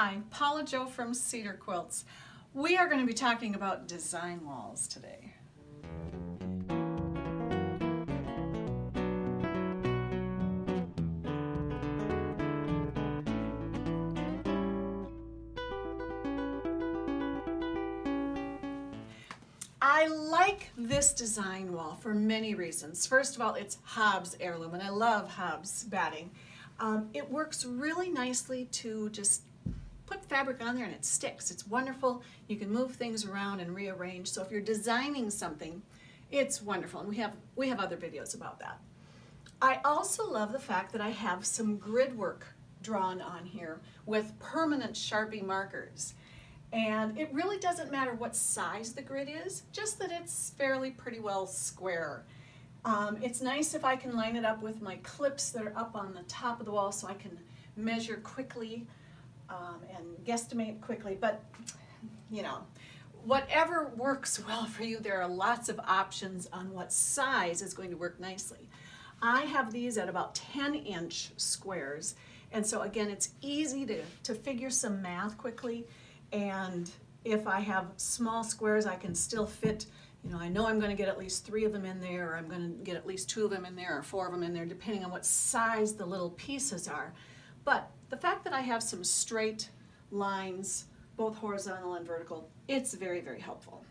Hi, Paola Jo from SederQuilts. We are going to be talking about design walls today. I like this design wall for many reasons. First of all, it's Hobbs Heirloom, and I love Hobbs Batting. It works really nicely to just put fabric on there and it sticks. It's wonderful. You can move things around and rearrange. So if you're designing something, it's wonderful. And we have other videos about that. I also love the fact that I have some grid work drawn on here with permanent Sharpie markers. And it really doesn't matter what size the grid is, just that it's fairly pretty well square. It's nice if I can line it up with my clips that are up on the top of the wall so I can measure quickly and guesstimate quickly, but you know, whatever works well for you, there are lots of options on what size is going to work nicely. I have these at about 10-inch squares, and so again, it's easy to figure some math quickly, and if I have small squares, I can still fit, you know, I know I'm going to get at least 3 of them in there, or I'm going to get at least 2 of them in there, or 4 of them in there, depending on what size the little pieces are. But the fact that I have some straight lines, both horizontal and vertical, it's very, very helpful.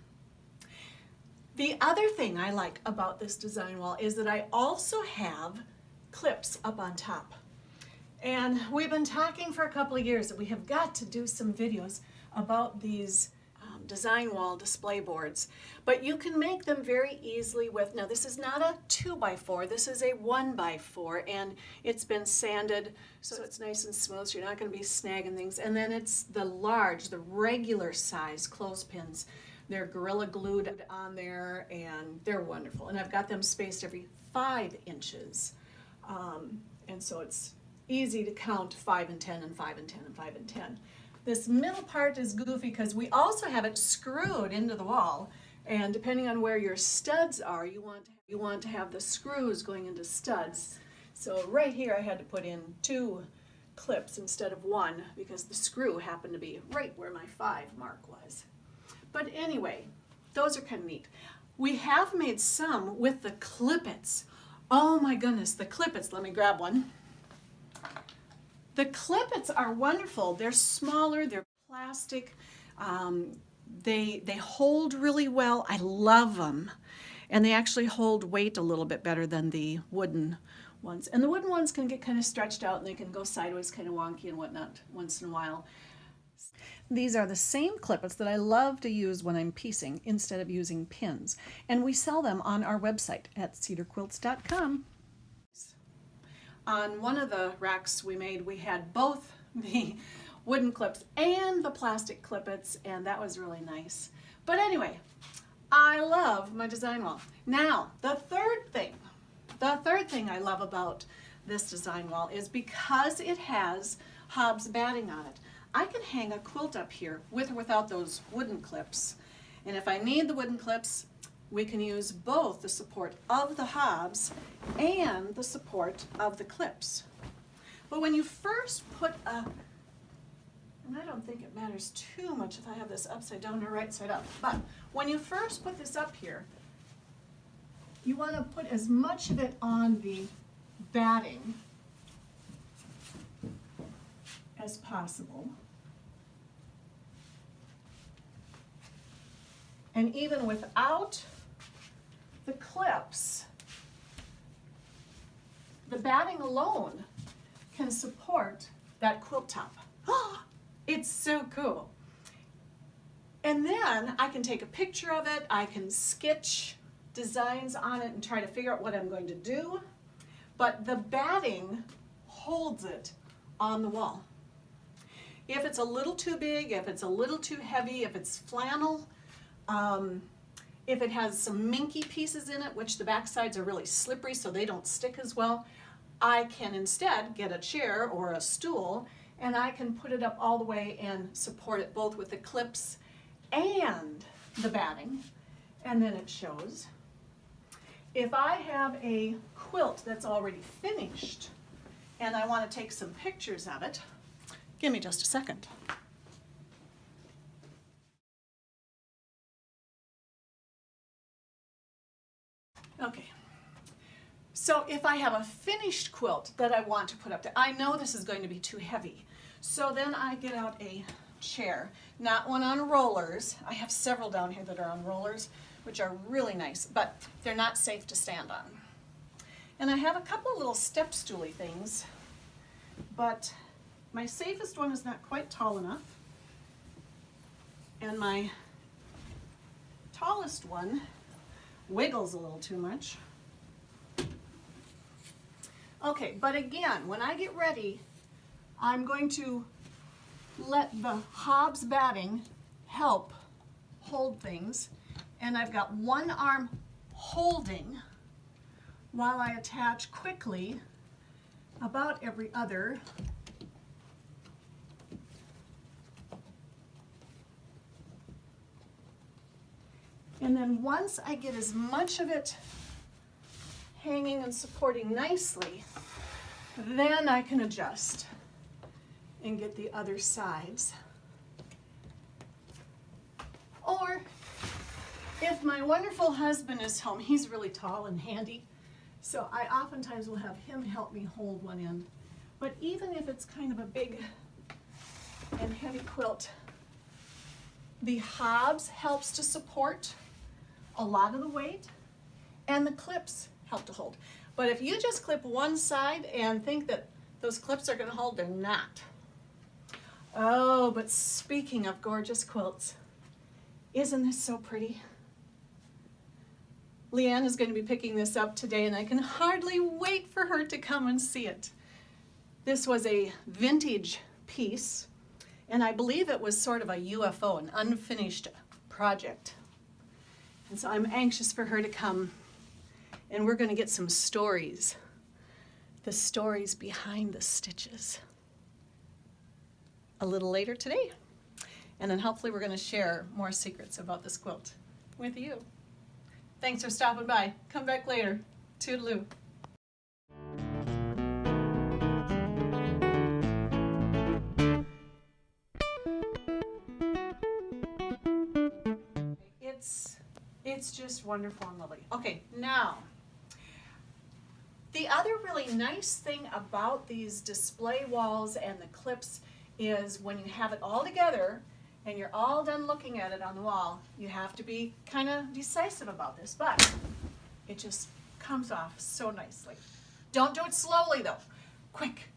The other thing I like about this design wall is that I also have clips up on top. And we've been talking for a couple of years that we have got to do some videos about these design wall display boards, but you can make them very easily with, now this is not a 2x4, this is a 1x4, and it's been sanded so it's nice and smooth, so you're not going to be snagging things. And then it's the regular size clothespins. They're Gorilla glued on there and they're wonderful, and I've got them spaced every 5 inches, and so it's easy to count 5 and 10 and 5 and 10 and 5 and 10. This middle part is goofy because we also have it screwed into the wall, and depending on where your studs are, you want to have the screws going into studs. So right here I had to put in 2 clips instead of 1 because the screw happened to be right where my 5 mark was. But anyway, those are kind of neat. We have made some with the KLIPits. Oh my goodness, the KLIPits. Let me grab one. The KLIPits are wonderful. They're smaller, they're plastic, they hold really well. I love them. And they actually hold weight a little bit better than the wooden ones. And the wooden ones can get kind of stretched out and they can go sideways, kind of wonky and whatnot once in a while. These are the same KLIPits that I love to use when I'm piecing instead of using pins. And we sell them on our website at SederQuilts.com. On one of the racks we made, we had both the wooden clips and the plastic KLIPits, and that was really nice. But anyway, I love my design wall. Now, the third thing I love about this design wall is because it has Hobbs Batting on it. I can hang a quilt up here with or without those wooden clips, and if I need the wooden clips, we can use both the support of the Hobbs and the support of the Klips. But when you first put and I don't think it matters too much if I have this upside down or right side up, but when you first put this up here, you want to put as much of it on the batting as possible. And even without the clips, the batting alone can support that quilt top. It's so cool. And then I can take a picture of it, I can sketch designs on it and try to figure out what I'm going to do, but the batting holds it on the wall. If it's a little too big, if it's a little too heavy, if it's flannel, if it has some minky pieces in it, which the back sides are really slippery so they don't stick as well, I can instead get a chair or a stool and I can put it up all the way and support it both with the clips and the batting, and then it shows. If I have a quilt that's already finished and I want to take some pictures of it, give me just a second. Okay. So if I have a finished quilt that I want to put up there, I know this is going to be too heavy. So then I get out a chair, not one on rollers. I have several down here that are on rollers, which are really nice, but they're not safe to stand on. And I have a couple of little step stooly things, but my safest one is not quite tall enough. And my tallest one wiggles a little too much. Okay, but again, when I get ready, I'm going to let the Hobbs Batting help hold things. And I've got one arm holding while I attach quickly about every other. And then once I get as much of it hanging and supporting nicely, then I can adjust and get the other sides. Or if my wonderful husband is home, he's really tall and handy, so I oftentimes will have him help me hold one end. But even if it's kind of a big and heavy quilt, the Hobbs helps to support a lot of the weight, and the Klips help to hold. But if you just clip one side and think that those Klips are going to hold, they're not. Oh, but speaking of gorgeous quilts, isn't this so pretty? Leanne is going to be picking this up today, and I can hardly wait for her to come and see it. This was a vintage piece, and I believe it was sort of a UFO, an unfinished project. And so I'm anxious for her to come, and we're going to get some stories, the stories behind the stitches, a little later today. And then hopefully we're going to share more secrets about this quilt with you. Thanks for stopping by. Come back later. Toodaloo. It's just wonderful and lovely. Okay, now, the other really nice thing about these display walls and the Klips is when you have it all together and you're all done looking at it on the wall, you have to be kind of decisive about this, but it just comes off so nicely. Don't do it slowly though. Quick,